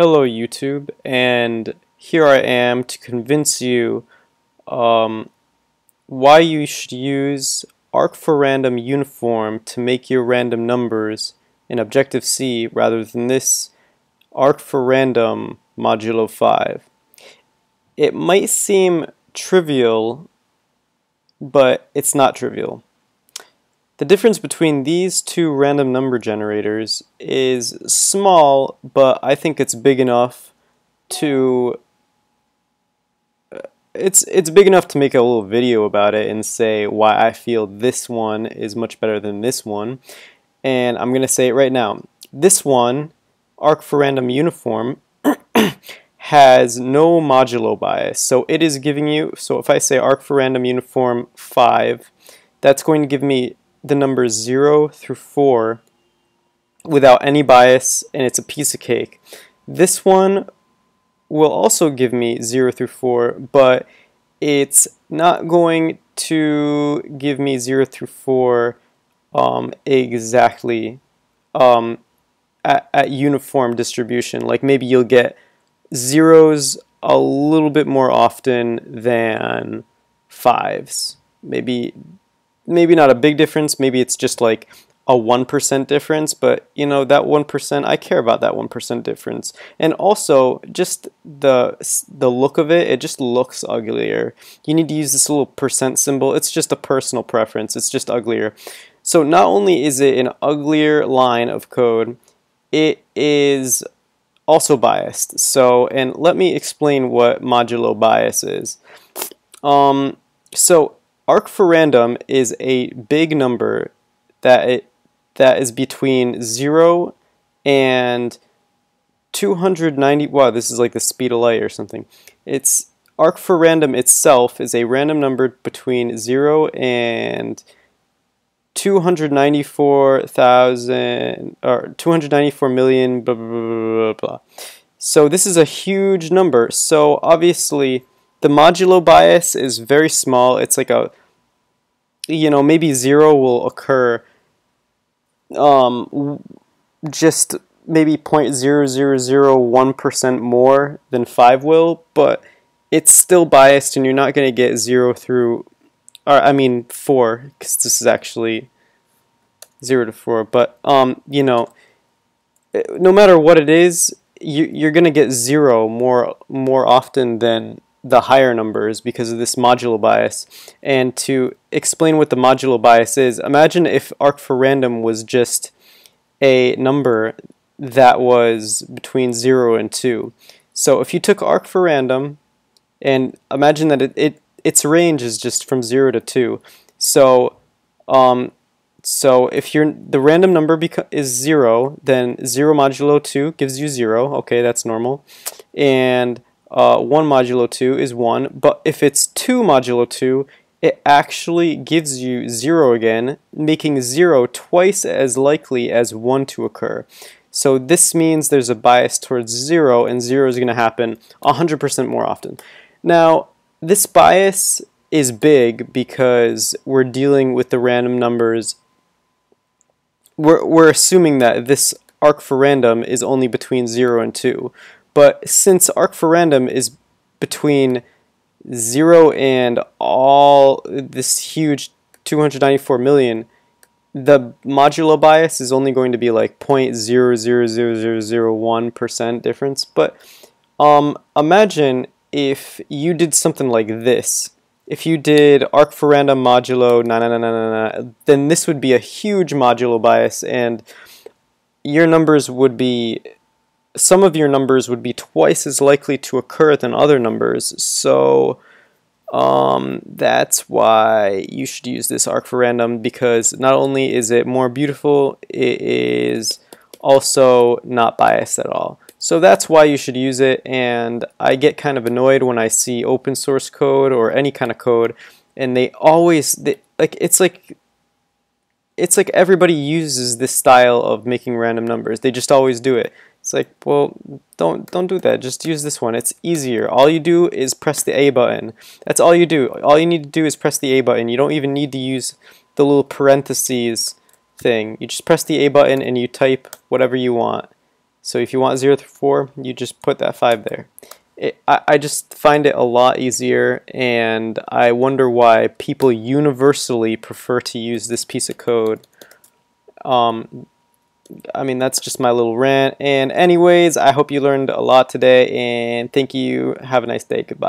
Hello YouTube, and here I am to convince you why you should use arc4random uniform to make your random numbers in Obj-C rather than this arc4random modulo 5. It might seem trivial, but it's not trivial. The difference between these two random number generators is small, but I think it's big enough to it's big enough to make a little video about it and say why I feel this one is much better than this one. And I'm gonna say it right now. This one, arc4random uniform, has no modulo bias. So it is giving you, so if I say arc4random uniform 5, that's going to give me the numbers 0 through 4 without any bias, and it's a piece of cake. This one will also give me 0 through 4, but it's not going to give me 0 through 4 exactly at uniform distribution. Like maybe you'll get zeros a little bit more often than 5s. Maybe not a big difference, maybe it's just like a 1% difference, but you know, that 1%, I care about that 1% difference. And also, just the look of it, it just looks uglier. You need to use this little percent symbol. It's just a personal preference. It's just uglier. So not only is it an uglier line of code, it is also biased. So, and let me explain what modulo bias is. So arc4random is a big number that is between 0 and 290. Wow, this is like the speed of light or something. It's arc4random itself is a random number between 0 and 294,000 or 294 million blah, blah, blah, blah, blah. So this is a huge number. So obviously the modulo bias is very small. It's like a, you know, maybe 0 will occur just maybe 0.0001% more than 5 will, but it's still biased and you're not going to get 0 through, or I mean 4, because this is actually 0 to 4, but you know, no matter what it is, you're going to get 0 more often than the higher numbers because of this modulo bias. And to explain what the modulo bias is, imagine if arc4random was just a number that was between 0 and 2. So if you took arc4random and imagine that its range is just from 0 to 2. So so if the random number is 0, then 0 modulo 2 gives you 0. Okay, that's normal. And 1 modulo 2 is 1, but if it's 2 modulo 2, it actually gives you 0 again, making 0 twice as likely as 1 to occur. So this means there's a bias towards 0, and 0 is going to happen 100% more often. Now, this bias is big because we're dealing with the random numbers. We're assuming that this arc4random is only between 0 and 2. But since arc4random is between 0 and all this huge 294 million, the modulo bias is only going to be like 0.000001% difference. But imagine if you did something like this. If you did arc4random modulo then this would be a huge modulo bias, and your numbers would be, some of your numbers would be twice as likely to occur than other numbers. So that's why you should use this arc4random, because not only is it more beautiful, it is also not biased at all. So that's why you should use it. And I get kind of annoyed when I see open source code or any kind of code, and it's like everybody uses this style of making random numbers. They just always do it. It's like, well, don't do that. Just use this one. It's easier. All you do is press the A button. That's all you do. All you need to do is press the A button. You don't even need to use the little parentheses thing. You just press the A button and you type whatever you want. So if you want 0 through 4, you just put that 5 there. I just find it a lot easier, and I wonder why people universally prefer to use this piece of code. I mean, that's just my little rant. And anyways, I hope you learned a lot today, and thank you. Have a nice day. Goodbye.